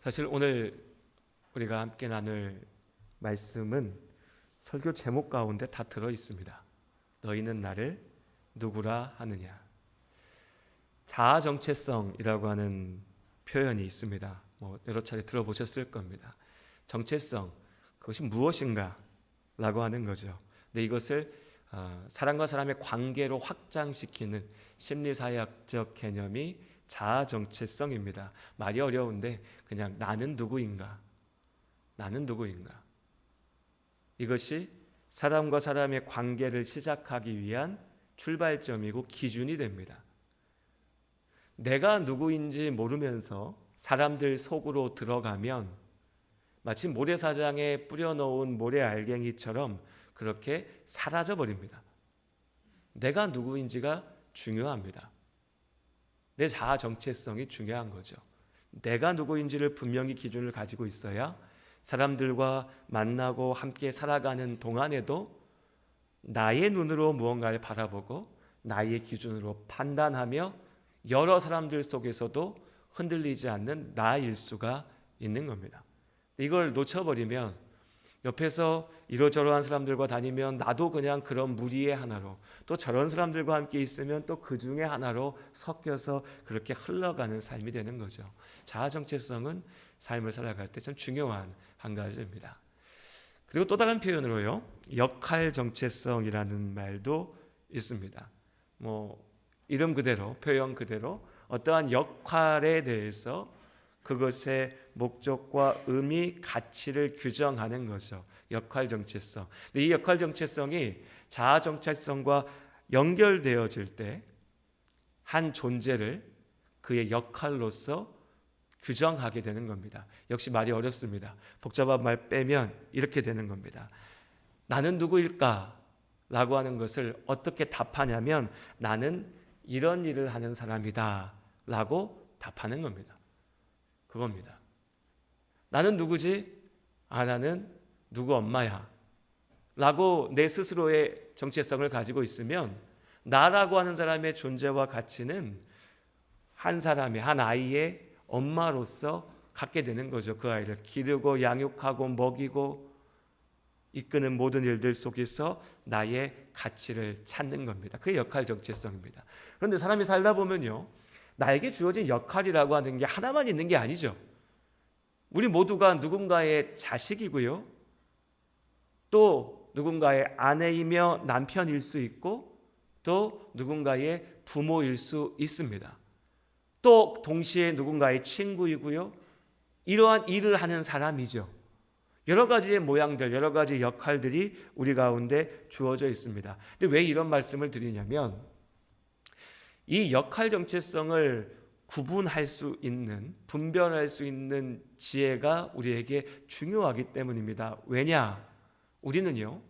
사실 오늘 우리가 함께 나눌 말씀은 설교 제목 가운데 다 들어 있습니다. 너희는 나를 누구라 하느냐. 자아 정체성이라고 하는 표현이 있습니다. 여러 차례 들어보셨을 겁니다. 정체성, 그것이 무엇인가 라고 하는 거죠. 근데 이것을 사람과 사람의 관계로 확장시키는 심리사회학적 개념이 자아 정체성입니다. 말이 어려운데 그냥 나는 누구인가? 나는 누구인가? 이것이 사람과 사람의 관계를 시작하기 위한 출발점이고 기준이 됩니다. 내가 누구인지 모르면서 사람들 속으로 들어가면 마치 모래사장에 뿌려놓은 모래알갱이처럼 그렇게 사라져 버립니다. 내가 누구인지가 중요합니다. 내 자아 정체성이 중요한 거죠. 내가 누구인지를 분명히 기준을 가지고 있어야 사람들과 만나고 함께 살아가는 동안에도 나의 눈으로 무언가를 바라보고 나의 기준으로 판단하며 여러 사람들 속에서도 흔들리지 않는 나일 수가 있는 겁니다. 이걸 놓쳐버리면 옆에서 이러저러한 사람들과 다니면 나도 그냥 그런 무리의 하나로, 또 저런 사람들과 함께 있으면 또 그 중에 하나로 섞여서 그렇게 흘러가는 삶이 되는 거죠. 자아 정체성은 삶을 살아갈 때 참 중요한 한 가지입니다. 그리고 또 다른 표현으로요, 역할 정체성이라는 말도 있습니다. 이름 그대로, 표현 그대로 어떠한 역할에 대해서 그것의 목적과 의미, 가치를 규정하는 거죠. 역할 정체성. 근데 이 역할 정체성이 자아 정체성과 연결되어질 때 한 존재를 그의 역할로서 규정하게 되는 겁니다. 역시 말이 어렵습니다. 복잡한 말 빼면 이렇게 되는 겁니다. 나는 누구일까? 라고 하는 것을 어떻게 답하냐면 나는 이런 일을 하는 사람이다 라고 답하는 겁니다. 그겁니다. 나는 누구지? 나는 누구 엄마야 라고 내 스스로의 정체성을 가지고 있으면 나라고 하는 사람의 존재와 가치는 한 사람의, 한 아이의 엄마로서 갖게 되는 거죠. 그 아이를 기르고 양육하고 먹이고 이끄는 모든 일들 속에서 나의 가치를 찾는 겁니다. 그게 역할 정체성입니다. 그런데 사람이 살다 보면요, 나에게 주어진 역할이라고 하는 게 하나만 있는 게 아니죠. 우리 모두가 누군가의 자식이고요, 또 누군가의 아내이며 남편일 수 있고, 또 누군가의 부모일 수 있습니다. 또 동시에 누군가의 친구이고요, 이러한 일을 하는 사람이죠. 여러 가지의 모양들, 여러 가지 역할들이 우리 가운데 주어져 있습니다. 근데 왜 이런 말씀을 드리냐면 이 역할 정체성을 구분할 수 있는, 분별할 수 있는 지혜가 우리에게 중요하기 때문입니다. 왜냐? 우리는요,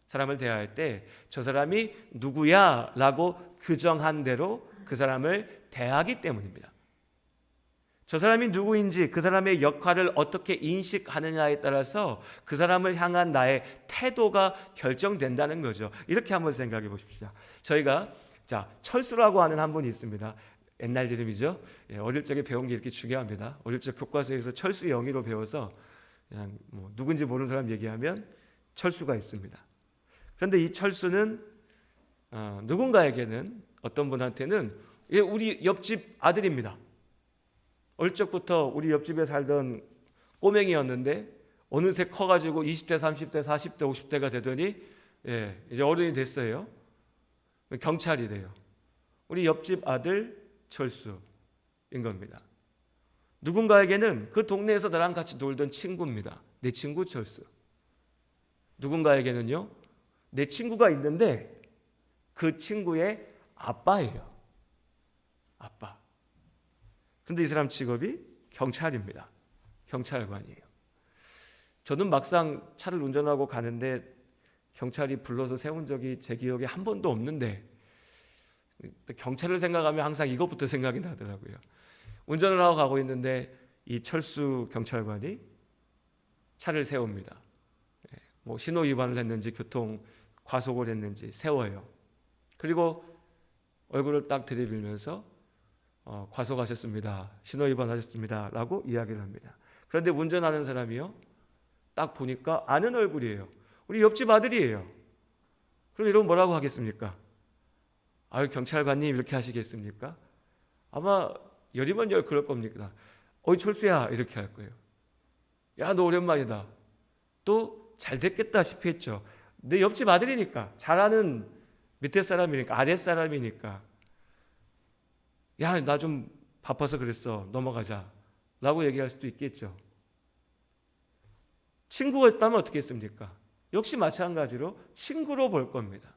사람을 대할 때 저 사람이 누구야? 라고 규정한 대로 그 사람을 대하기 때문입니다. 저 사람이 누구인지, 그 사람의 역할을 어떻게 인식하느냐에 따라서 그 사람을 향한 나의 태도가 결정된다는 거죠. 이렇게 한번 생각해 보십시오. 저희가 철수라고 하는 한 분이 있습니다. 옛날 이름이죠. 어릴 적에 배운 게 이렇게 중요합니다. 어릴 적 교과서에서 철수 영의로 배워서 그냥 누군지 모르는 사람 얘기하면 철수가 있습니다. 그런데 이 철수는 누군가에게는, 어떤 분한테는 우리 옆집 아들입니다. 어릴 적부터 우리 옆집에 살던 꼬맹이였는데 어느새 커가지고 20대, 30대, 40대, 50대가 되더니 이제 어른이 됐어요. 경찰이 돼요. 우리 옆집 아들 철수인 겁니다. 누군가에게는 그 동네에서 나랑 같이 놀던 친구입니다. 내 친구 철수. 누군가에게는요, 내 친구가 있는데 그 친구의 아빠예요. 아빠. 그런데 이 사람 직업이 경찰입니다. 경찰관이에요. 저는 막상 차를 운전하고 가는데 경찰이 불러서 세운 적이 제 기억에 한 번도 없는데 경찰을 생각하면 항상 이것부터 생각이 나더라고요. 운전을 하고 가고 있는데 이 철수 경찰관이 차를 세웁니다. 신호 위반을 했는지 교통 과속을 했는지 세워요. 그리고 얼굴을 딱 들이밀면서 과속하셨습니다. 신호 위반하셨습니다. 라고 이야기를 합니다. 그런데 운전하는 사람이요, 딱 보니까 아는 얼굴이에요. 우리 옆집 아들이에요. 그럼 여러분 뭐라고 하겠습니까? 아유, 경찰관님 이렇게 하시겠습니까? 아마 열이면 열 그럴 겁니다. 어이 철수야 이렇게 할 거예요. 야, 너 오랜만이다. 또 잘 됐겠다 싶이 했죠. 내 옆집 아들이니까, 잘 아는 밑에 사람이니까, 아랫 사람이니까, 야, 나 좀 바빠서 그랬어, 넘어가자 라고 얘기할 수도 있겠죠. 친구가 있다면 어떻게 했습니까? 역시 마찬가지로 친구로 볼 겁니다.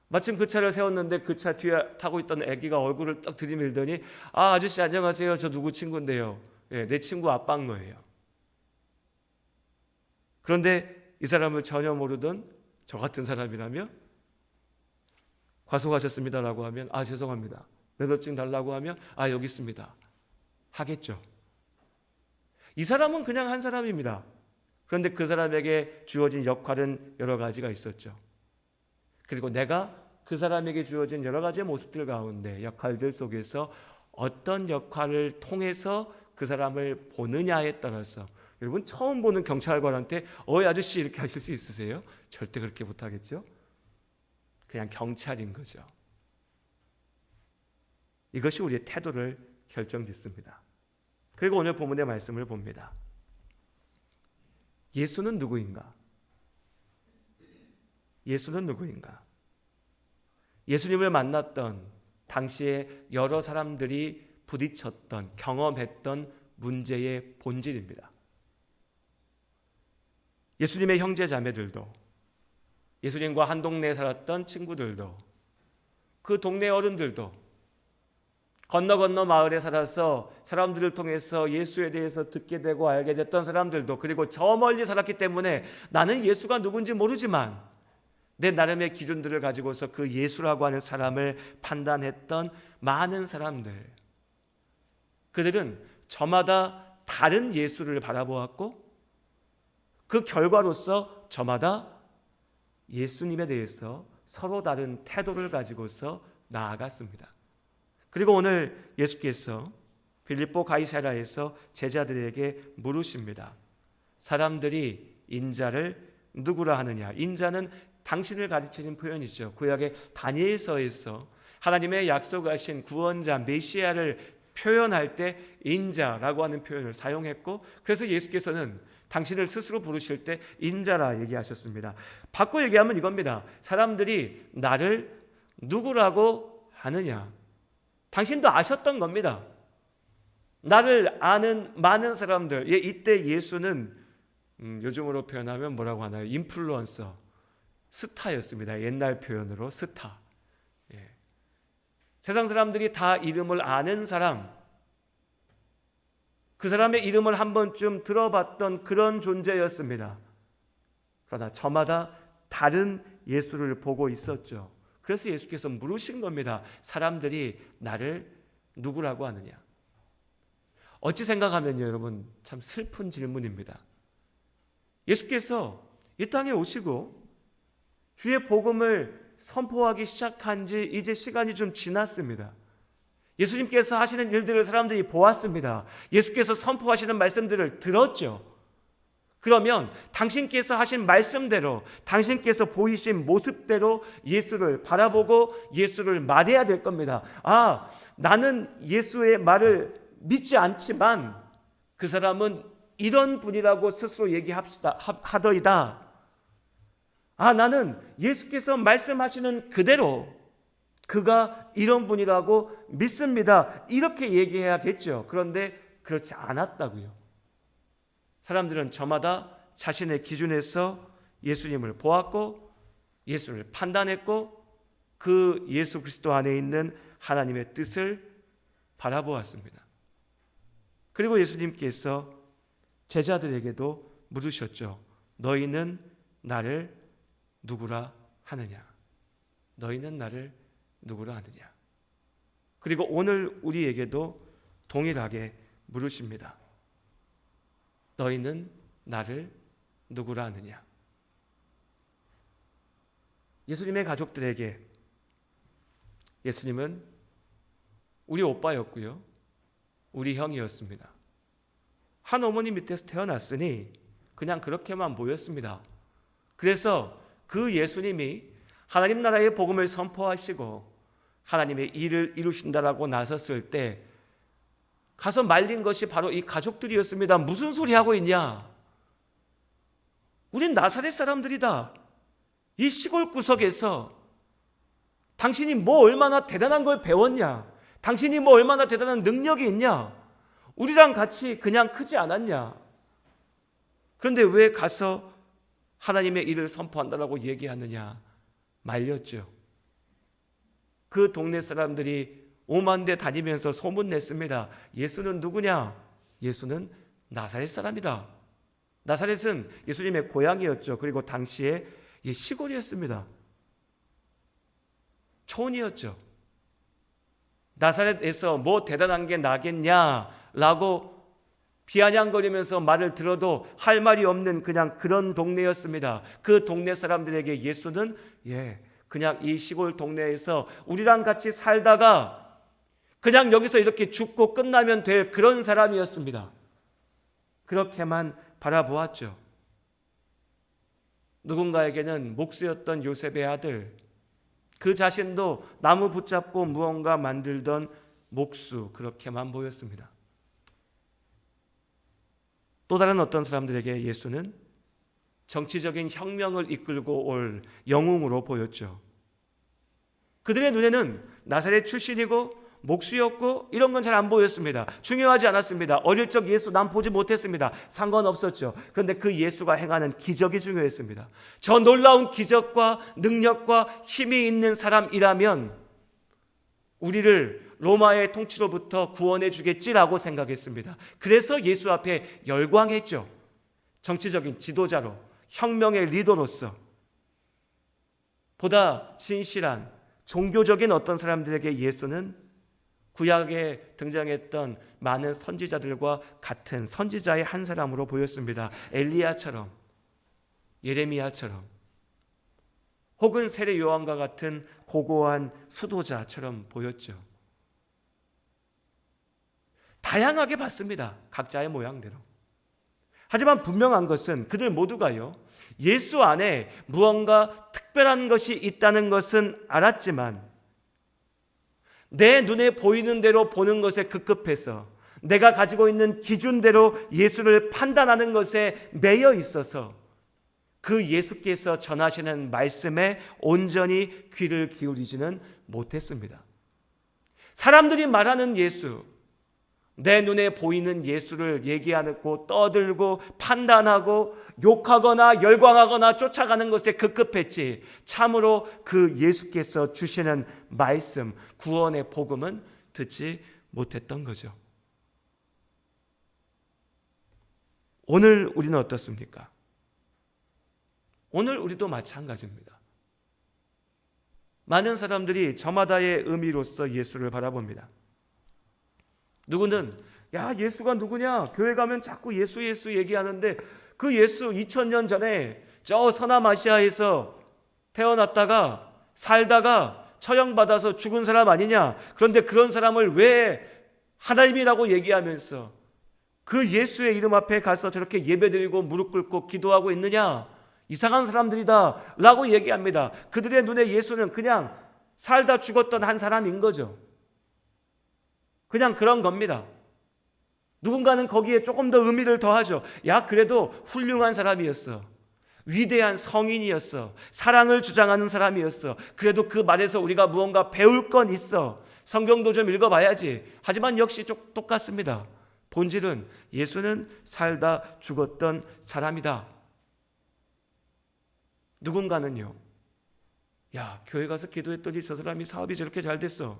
마침 그 차를 세웠는데 그 차 뒤에 타고 있던 애기가 얼굴을 딱 들이밀더니, 아, 아저씨 안녕하세요, 저 누구 친구인데요. 예, 내 친구 아빠인 거예요. 그런데 이 사람을 전혀 모르던 저 같은 사람이라면, 과속하셨습니다라고 하면, 아, 죄송합니다, 면허증 달라고 하면, 아, 여기 있습니다 하겠죠. 이 사람은 그냥 한 사람입니다. 그런데 그 사람에게 주어진 역할은 여러 가지가 있었죠. 그리고 내가 그 사람에게 주어진 여러 가지의 모습들 가운데, 역할들 속에서 어떤 역할을 통해서 그 사람을 보느냐에 따라서, 여러분 처음 보는 경찰관한테 어이 아저씨 이렇게 하실 수 있으세요? 절대 그렇게 못하겠죠. 그냥 경찰인 거죠. 이것이 우리의 태도를 결정짓습니다. 그리고 오늘 본문의 말씀을 봅니다. 예수는 누구인가? 예수는 누구인가? 예수님을 만났던 당시에 여러 사람들이 부딪혔던, 경험했던 문제의 본질입니다. 예수님의 형제 자매들도, 예수님과 한 동네에 살았던 친구들도, 그 동네 어른들도, 건너 마을에 살아서 사람들을 통해서 예수에 대해서 듣게 되고 알게 됐던 사람들도, 그리고 저 멀리 살았기 때문에 나는 예수가 누군지 모르지만 내 나름의 기준들을 가지고서 그 예수라고 하는 사람을 판단했던 많은 사람들, 그들은 저마다 다른 예수를 바라보았고, 그 결과로서 저마다 예수님에 대해서 서로 다른 태도를 가지고서 나아갔습니다. 그리고 오늘 예수께서 빌립보 가이사랴에서 제자들에게 물으십니다. 사람들이 인자를 누구라 하느냐? 인자는 당신을 가르치는 표현이죠. 구약의 다니엘서에서 하나님의 약속하신 구원자 메시아를 표현할 때 인자라고 하는 표현을 사용했고, 그래서 예수께서는 당신을 스스로 부르실 때 인자라 얘기하셨습니다. 바꿔 얘기하면 이겁니다. 사람들이 나를 누구라고 하느냐? 당신도 아셨던 겁니다. 나를 아는 많은 사람들. 이때 예수는 요즘으로 표현하면 뭐라고 하나요? 인플루언서, 스타였습니다. 옛날 표현으로 스타. 세상 사람들이 다 이름을 아는 사람, 그 사람의 이름을 한 번쯤 들어봤던 그런 존재였습니다. 그러나 저마다 다른 예수를 보고 있었죠. 그래서 예수께서 물으신 겁니다. 사람들이 나를 누구라고 하느냐? 어찌 생각하면요, 여러분, 참 슬픈 질문입니다. 예수께서 이 땅에 오시고 주의 복음을 선포하기 시작한 지 이제 시간이 좀 지났습니다. 예수님께서 하시는 일들을 사람들이 보았습니다. 예수께서 선포하시는 말씀들을 들었죠. 그러면 당신께서 하신 말씀대로, 당신께서 보이신 모습대로 예수를 바라보고 예수를 말해야 될 겁니다. 아, 나는 예수의 말을 믿지 않지만 그 사람은 이런 분이라고 스스로 하더이다. 아, 나는 예수께서 말씀하시는 그대로 그가 이런 분이라고 믿습니다. 이렇게 얘기해야겠죠. 그런데 그렇지 않았다고요. 사람들은 저마다 자신의 기준에서 예수님을 보았고, 예수를 판단했고, 그 예수 그리스도 안에 있는 하나님의 뜻을 바라보았습니다. 그리고 예수님께서 제자들에게도 물으셨죠. 너희는 나를 누구라 하느냐? 너희는 나를 누구라 하느냐? 그리고 오늘 우리에게도 동일하게 물으십니다. 너희는 나를 누구라 하느냐? 예수님의 가족들에게 예수님은 우리 오빠였고요, 우리 형이었습니다. 한 어머니 밑에서 태어났으니 그냥 그렇게만 보였습니다. 그래서 그 예수님이 하나님 나라의 복음을 선포하시고 하나님의 일을 이루신다라고 나섰을 때 가서 말린 것이 바로 이 가족들이었습니다. 무슨 소리 하고 있냐? 우린 나사렛 사람들이다. 이 시골 구석에서 당신이 뭐 얼마나 대단한 걸 배웠냐? 당신이 뭐 얼마나 대단한 능력이 있냐? 우리랑 같이 그냥 크지 않았냐? 그런데 왜 가서 하나님의 일을 선포한다라고 얘기하느냐? 말렸죠. 그 동네 사람들이 오만대 다니면서 소문냈습니다. 예수는 누구냐? 예수는 나사렛 사람이다. 나사렛은 예수님의 고향이었죠. 그리고 당시에 시골이었습니다. 촌이었죠. 나사렛에서 뭐 대단한 게 나겠냐라고 비아냥거리면서 말을 들어도 할 말이 없는 그냥 그런 동네였습니다. 그 동네 사람들에게 예수는 그냥 이 시골 동네에서 우리랑 같이 살다가 그냥 여기서 이렇게 죽고 끝나면 될 그런 사람이었습니다. 그렇게만 바라보았죠. 누군가에게는 목수였던 요셉의 아들, 그 자신도 나무 붙잡고 무언가 만들던 목수, 그렇게만 보였습니다. 또 다른 어떤 사람들에게 예수는 정치적인 혁명을 이끌고 올 영웅으로 보였죠. 그들의 눈에는 나사렛 출신이고 목수였고 이런 건 잘 안 보였습니다. 중요하지 않았습니다. 어릴 적 예수 난 보지 못했습니다. 상관없었죠. 그런데 그 예수가 행하는 기적이 중요했습니다. 저 놀라운 기적과 능력과 힘이 있는 사람이라면 우리를 로마의 통치로부터 구원해 주겠지라고 생각했습니다. 그래서 예수 앞에 열광했죠. 정치적인 지도자로, 혁명의 리더로서 보다 신실한 종교적인 어떤 사람들에게 예수는 구약에 등장했던 많은 선지자들과 같은 선지자의 한 사람으로 보였습니다. 엘리야처럼, 예레미야처럼, 혹은 세례 요한과 같은 고고한 수도자처럼 보였죠. 다양하게 봤습니다. 각자의 모양대로. 하지만 분명한 것은 그들 모두가요, 예수 안에 무언가 특별한 것이 있다는 것은 알았지만 내 눈에 보이는 대로 보는 것에 급급해서 내가 가지고 있는 기준대로 예수를 판단하는 것에 매여 있어서 그 예수께서 전하시는 말씀에 온전히 귀를 기울이지는 못했습니다. 사람들이 말하는 예수, 내 눈에 보이는 예수를 얘기하고 떠들고 판단하고 욕하거나 열광하거나 쫓아가는 것에 급급했지, 참으로 그 예수께서 주시는 말씀, 구원의 복음은 듣지 못했던 거죠. 오늘 우리는 어떻습니까? 오늘 우리도 마찬가지입니다. 많은 사람들이 저마다의 의미로서 예수를 바라봅니다. 누구는 야, 예수가 누구냐? 교회 가면 자꾸 예수 얘기하는데 그 예수 2000년 전에 저 서남아시아에서 태어났다가 살다가 처형받아서 죽은 사람 아니냐? 그런데 그런 사람을 왜 하나님이라고 얘기하면서 그 예수의 이름 앞에 가서 저렇게 예배드리고 무릎 꿇고 기도하고 있느냐? 이상한 사람들이다 라고 얘기합니다. 그들의 눈에 예수는 그냥 살다 죽었던 한 사람인 거죠. 그냥 그런 겁니다. 누군가는 거기에 조금 더 의미를 더하죠. 야, 그래도 훌륭한 사람이었어. 위대한 성인이었어. 사랑을 주장하는 사람이었어. 그래도 그 말에서 우리가 무언가 배울 건 있어. 성경도 좀 읽어봐야지. 하지만 역시 똑같습니다. 본질은 예수는 살다 죽었던 사람이다. 누군가는요, 야, 교회 가서 기도했더니 저 사람이 사업이 저렇게 잘 됐어.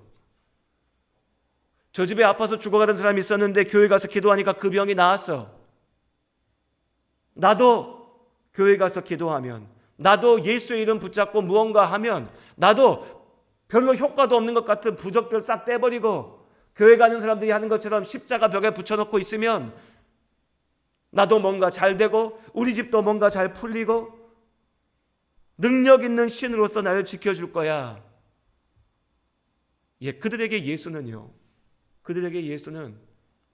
저 집에 아파서 죽어가던 사람이 있었는데 교회 가서 기도하니까 그 병이 나았어. 나도 교회 가서 기도하면, 나도 예수의 이름 붙잡고 무언가 하면, 나도 별로 효과도 없는 것 같은 부적들 싹 떼버리고 교회 가는 사람들이 하는 것처럼 십자가 벽에 붙여놓고 있으면 나도 뭔가 잘 되고 우리 집도 뭔가 잘 풀리고 능력 있는 신으로서 나를 지켜줄 거야. 그들에게 예수는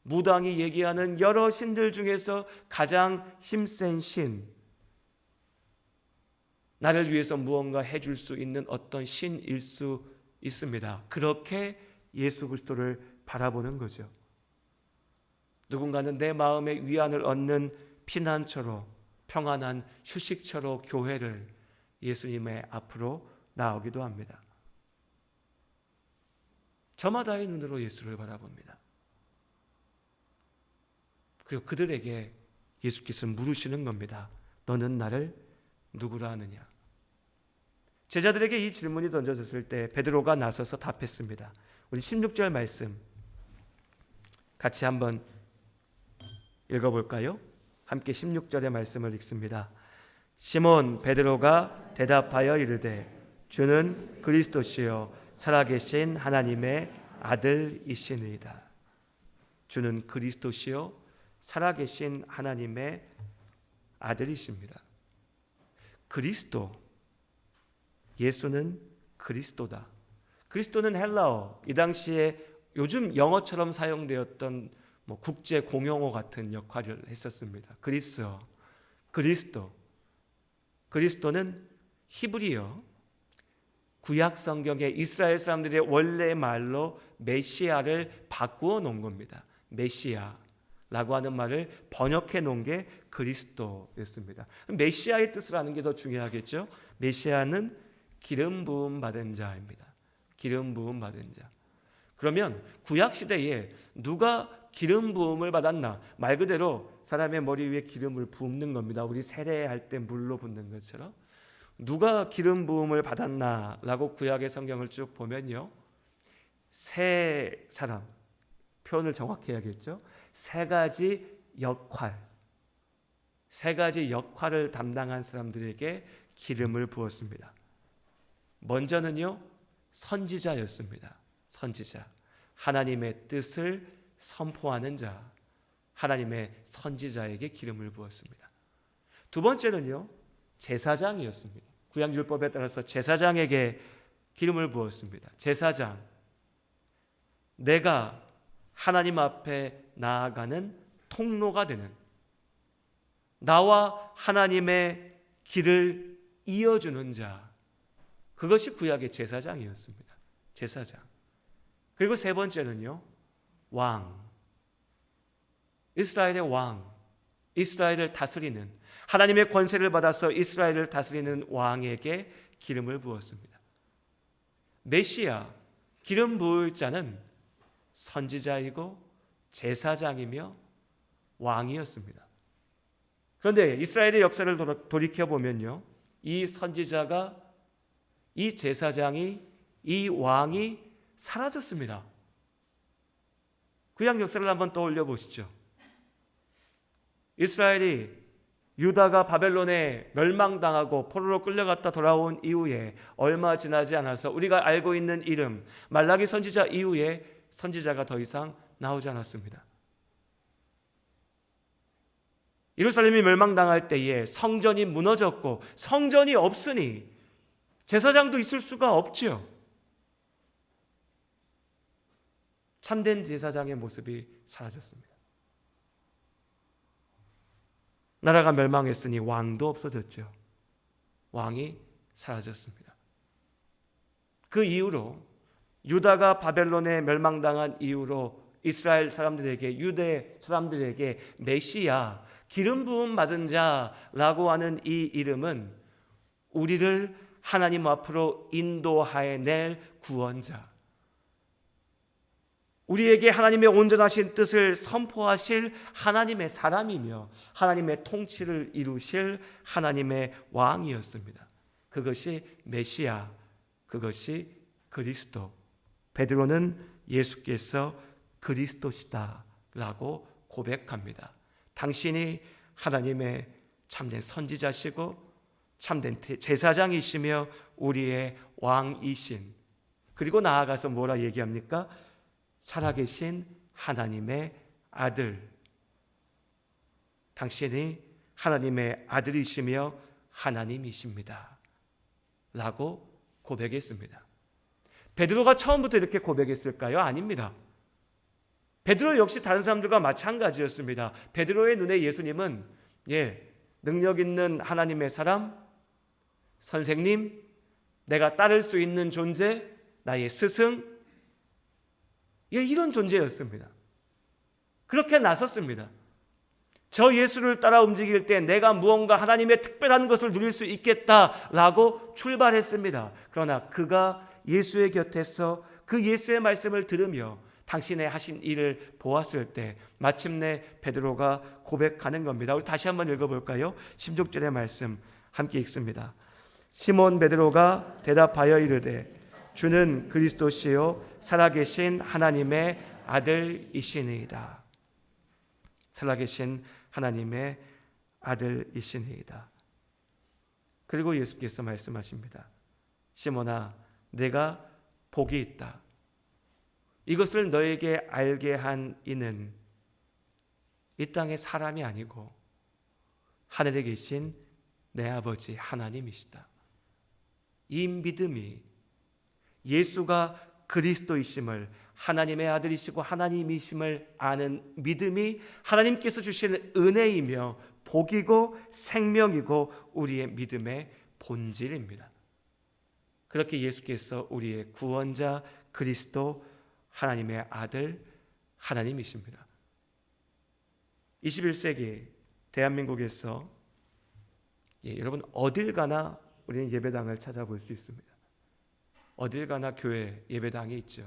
무당이 얘기하는 여러 신들 중에서 가장 힘센 신, 나를 위해서 무언가 해줄 수 있는 어떤 신일 수 있습니다. 그렇게 예수 그리스도를 바라보는 거죠. 누군가는 내 마음의 위안을 얻는 피난처로, 평안한 휴식처로 교회를 예수님의 앞으로 나오기도 합니다. 저마다의 눈으로 예수를 바라봅니다. 그리고 그들에게 예수께서 물으시는 겁니다. 너는 나를 누구라 하느냐? 제자들에게 이 질문이 던져졌을 때 베드로가 나서서 답했습니다. 우리 16절 말씀 같이 한번 읽어볼까요? 함께 16절의 말씀을 읽습니다. 시몬 베드로가 대답하여 이르되 주는 그리스도시요 살아계신 하나님의 아들이시니이다. 주는 그리스도시요 살아계신 하나님의 아들이십니다. 그리스도, 예수는 그리스도다. 그리스도는 헬라어, 이 당시에 요즘 영어처럼 사용되었던 국제 공용어 같은 역할을 했었습니다. 그리스도. 그리스도는 히브리어, 구약 성경의 이스라엘 사람들의 원래 말로 메시아를 바꾸어 놓은 겁니다. 메시아라고 하는 말을 번역해 놓은 게 그리스도였습니다. 메시아의 뜻을 아는 게 더 중요하겠죠. 메시아는 기름 부음 받은 자입니다. 기름 부음 받은 자. 그러면 구약 시대에 누가 기름 부음을 받았나? 말 그대로 사람의 머리 위에 기름을 붓는 겁니다. 우리 세례할 때 물로 붓는 것처럼. 누가 기름 부음을 받았나라고 구약의 성경을 쭉 보면요, 세 사람, 표현을 정확히 해야겠죠. 세 가지 역할을 담당한 사람들에게 기름을 부었습니다. 먼저는요, 선지자였습니다. 선지자, 하나님의 뜻을 선포하는 자, 하나님의 선지자에게 기름을 부었습니다. 두 번째는요, 제사장이었습니다. 구약 율법에 따라서 제사장에게 기름을 부었습니다. 제사장, 내가 하나님 앞에 나아가는 통로가 되는, 나와 하나님의 길을 이어주는 자, 그것이 구약의 제사장이었습니다. 제사장. 그리고 세 번째는요, 왕, 이스라엘의 왕, 이스라엘을 다스리는, 하나님의 권세를 받아서 이스라엘을 다스리는 왕에게 기름을 부었습니다. 메시아, 기름 부을 자는 선지자이고 제사장이며 왕이었습니다. 그런데 이스라엘의 역사를 돌이켜보면요, 이 선지자가, 이 제사장이, 이 왕이 사라졌습니다. 구약 역사를 한번 떠올려 보시죠. 이스라엘이, 유다가 바벨론에 멸망당하고 포로로 끌려갔다 돌아온 이후에 얼마 지나지 않아서 우리가 알고 있는 이름 말라기 선지자 이후에 선지자가 더 이상 나오지 않았습니다. 예루살렘이 멸망당할 때에 성전이 무너졌고, 성전이 없으니 제사장도 있을 수가 없지요. 참된 제사장의 모습이 사라졌습니다. 나라가 멸망했으니 왕도 없어졌죠. 왕이 사라졌습니다. 그 이후로, 유다가 바벨론에 멸망당한 이후로 이스라엘 사람들에게, 유대 사람들에게 메시아, 기름 부음 받은 자라고 하는 이 이름은 우리를 하나님 앞으로 인도하여 낼 구원자, 우리에게 하나님의 온전하신 뜻을 선포하실 하나님의 사람이며 하나님의 통치를 이루실 하나님의 왕이었습니다. 그것이 메시아, 그것이 그리스도. 베드로는 예수께서 그리스도시다라고 고백합니다. 당신이 하나님의 참된 선지자시고 참된 제사장이시며 우리의 왕이신, 그리고 나아가서 뭐라 얘기합니까? 살아계신 하나님의 아들. 당신이 하나님의 아들이시며 하나님이십니다 라고 고백했습니다. 베드로가 처음부터 이렇게 고백했을까요? 아닙니다. 베드로 역시 다른 사람들과 마찬가지였습니다. 베드로의 눈에 예수님은 능력 있는 하나님의 사람, 선생님, 내가 따를 수 있는 존재, 나의 스승, 이런 존재였습니다. 그렇게 나섰습니다. 저 예수를 따라 움직일 때 내가 무언가 하나님의 특별한 것을 누릴 수 있겠다라고 출발했습니다. 그러나 그가 예수의 곁에서 그 예수의 말씀을 들으며 당신의 하신 일을 보았을 때 마침내 베드로가 고백하는 겁니다. 우리 다시 한번 읽어볼까요? 16절의 말씀 함께 읽습니다. 시몬 베드로가 대답하여 이르되 주는 그리스도시요 살아계신 하나님의 아들이시니이다. 살아계신 하나님의 아들이시니이다. 그리고 예수께서 말씀하십니다. 시몬아, 내가 복이 있다. 이것을 너에게 알게 한 이는 이 땅의 사람이 아니고 하늘에 계신 내 아버지 하나님이시다. 이 믿음이 예수가 그리스도이심을, 하나님의 아들이시고 하나님이심을 아는 믿음이 하나님께서 주시는 은혜이며 복이고 생명이고 우리의 믿음의 본질입니다. 그렇게 예수께서 우리의 구원자 그리스도 하나님의 아들 하나님이십니다. 21세기 대한민국에서 여러분 어딜 가나 우리는 예배당을 찾아볼 수 있습니다. 어딜 가나 교회 예배당이 있죠.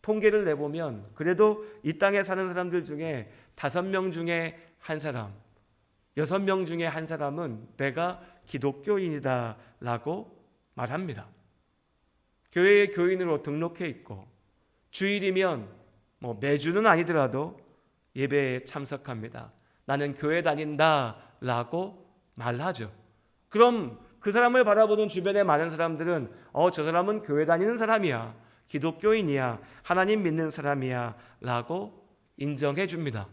통계를 내보면 그래도 이 땅에 사는 사람들 중에 5명 중에 한 사람, 6명 중에 한 사람은 내가 기독교인이다 라고 말합니다. 교회의 교인으로 등록해 있고 주일이면 매주는 아니더라도 예배에 참석합니다. 나는 교회 다닌다 라고 말하죠. 그럼 그 사람을 바라보는 주변의 많은 사람들은 저 사람은 교회 다니는 사람이야, 기독교인이야, 하나님 믿는 사람이야 라고 인정해 줍니다.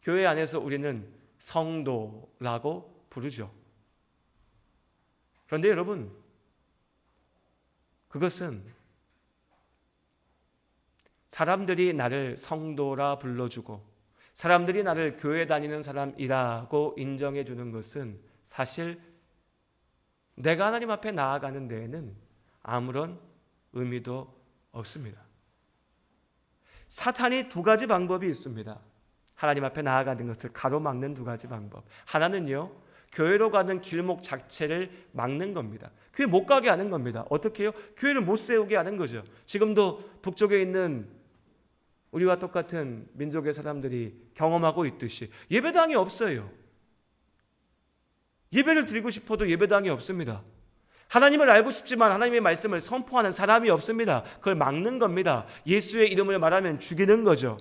교회 안에서 우리는 성도라고 부르죠. 그런데 여러분, 그것은 사람들이 나를 성도라 불러주고 사람들이 나를 교회 다니는 사람이라고 인정해 주는 것은 사실 내가 하나님 앞에 나아가는 데에는 아무런 의미도 없습니다. 사탄이 2가지 방법이 있습니다. 하나님 앞에 나아가는 것을 가로막는 2가지 방법. 하나는요, 교회로 가는 길목 자체를 막는 겁니다. 교회 못 가게 하는 겁니다. 어떻게 해요? 교회를 못 세우게 하는 거죠. 지금도 북쪽에 있는 우리와 똑같은 민족의 사람들이 경험하고 있듯이 예배당이 없어요. 예배를 드리고 싶어도 예배당이 없습니다. 하나님을 알고 싶지만 하나님의 말씀을 선포하는 사람이 없습니다. 그걸 막는 겁니다. 예수의 이름을 말하면 죽이는 거죠.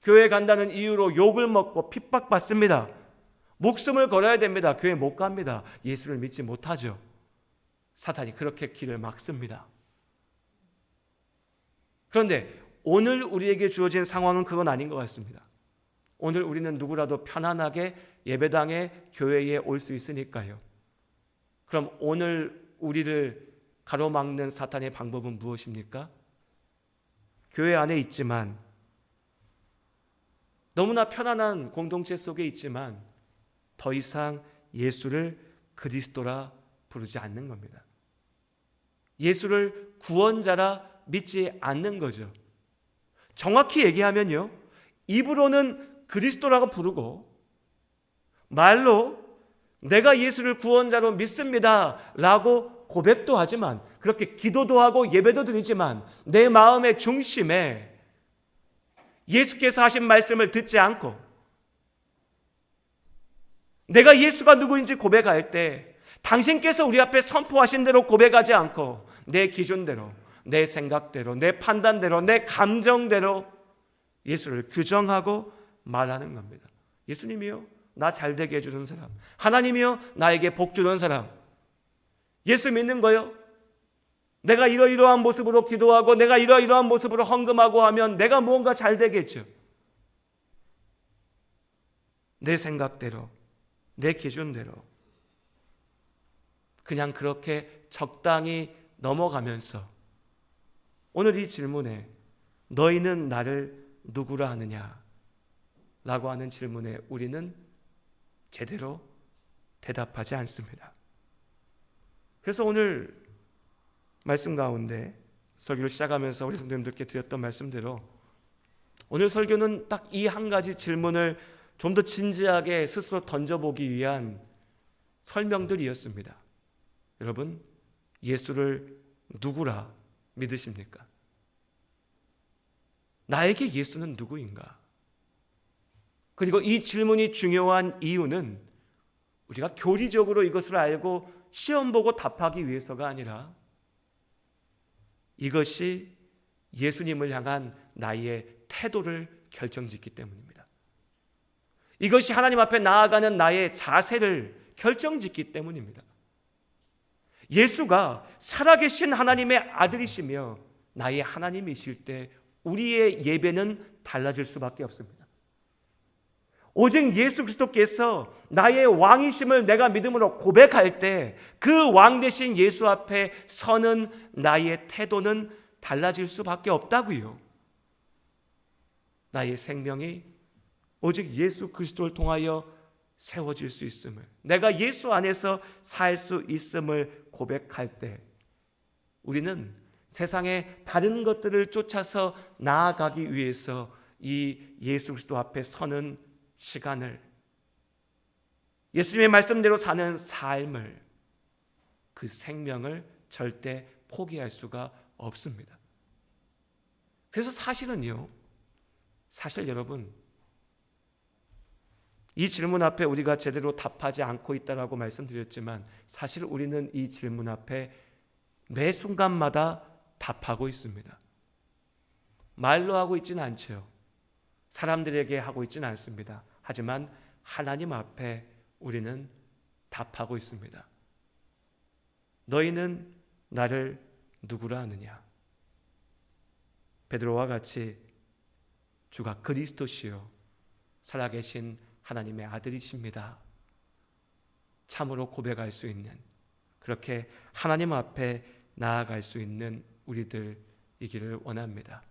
교회 간다는 이유로 욕을 먹고 핍박받습니다. 목숨을 걸어야 됩니다. 교회 못 갑니다. 예수를 믿지 못하죠. 사탄이 그렇게 길을 막습니다. 그런데 오늘 우리에게 주어진 상황은 그건 아닌 것 같습니다. 오늘 우리는 누구라도 편안하게 예배당에 교회에 올 수 있으니까요. 그럼 오늘 우리를 가로막는 사탄의 방법은 무엇입니까? 교회 안에 있지만 너무나 편안한 공동체 속에 있지만 더 이상 예수를 그리스도라 부르지 않는 겁니다. 예수를 구원자라 믿지 않는 거죠. 정확히 얘기하면요, 입으로는 그리스도라고 부르고 말로 내가 예수를 구원자로 믿습니다 라고 고백도 하지만, 그렇게 기도도 하고 예배도 드리지만 내 마음의 중심에 예수께서 하신 말씀을 듣지 않고 내가 예수가 누구인지 고백할 때 당신께서 우리 앞에 선포하신 대로 고백하지 않고 내 기준대로, 내 생각대로, 내 판단대로, 내 감정대로 예수를 규정하고 말하는 겁니다. 예수님이요, 나 잘되게 해주는 사람. 하나님이요, 나에게 복 주는 사람. 예수 믿는 거요, 내가 이러이러한 모습으로 기도하고 내가 이러이러한 모습으로 헌금하고 하면 내가 무언가 잘 되겠죠. 내 생각대로, 내 기준대로 그냥 그렇게 적당히 넘어가면서 오늘 이 질문에 너희는 나를 누구라 하느냐? 라고 하는 질문에 우리는 제대로 대답하지 않습니다. 그래서 오늘 말씀 가운데 설교를 시작하면서 우리 성도님들께 드렸던 말씀대로 오늘 설교는 딱 이 한 가지 질문을 좀 더 진지하게 스스로 던져보기 위한 설명들이었습니다. 여러분, 예수를 누구라 믿으십니까? 나에게 예수는 누구인가? 그리고 이 질문이 중요한 이유는 우리가 교리적으로 이것을 알고 시험 보고 답하기 위해서가 아니라 이것이 예수님을 향한 나의 태도를 결정짓기 때문입니다. 이것이 하나님 앞에 나아가는 나의 자세를 결정짓기 때문입니다. 예수가 살아계신 하나님의 아들이시며 나의 하나님이실 때 우리의 예배는 달라질 수밖에 없습니다. 오직 예수 그리스도께서 나의 왕이심을 내가 믿음으로 고백할 때 그 왕 되신 예수 앞에 서는 나의 태도는 달라질 수밖에 없다고요. 나의 생명이 오직 예수 그리스도를 통하여 세워질 수 있음을, 내가 예수 안에서 살 수 있음을 고백할 때 우리는 세상의 다른 것들을 쫓아서 나아가기 위해서 이 예수 그리스도 앞에 서는 시간을, 예수님의 말씀대로 사는 삶을, 그 생명을 절대 포기할 수가 없습니다. 그래서 사실 여러분, 이 질문 앞에 우리가 제대로 답하지 않고 있다라고 말씀드렸지만 사실 우리는 이 질문 앞에 매 순간마다 답하고 있습니다. 말로 하고 있지는 않죠. 사람들에게 하고 있지는 않습니다. 하지만 하나님 앞에 우리는 답하고 있습니다. 너희는 나를 누구라 하느냐? 베드로와 같이 주가 그리스도시요 살아계신 하나님의 아들이십니다. 참으로 고백할 수 있는, 그렇게 하나님 앞에 나아갈 수 있는 우리들이기를 원합니다.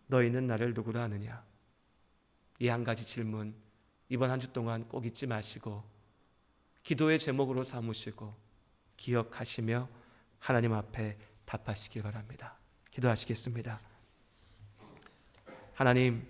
너희는 나를 누구라 하느냐? 이 한 가지 질문 이번 한 주 동안 꼭 잊지 마시고 기도의 제목으로 삼으시고 기억하시며 하나님 앞에 답하시기 바랍니다. 기도하시겠습니다. 하나님,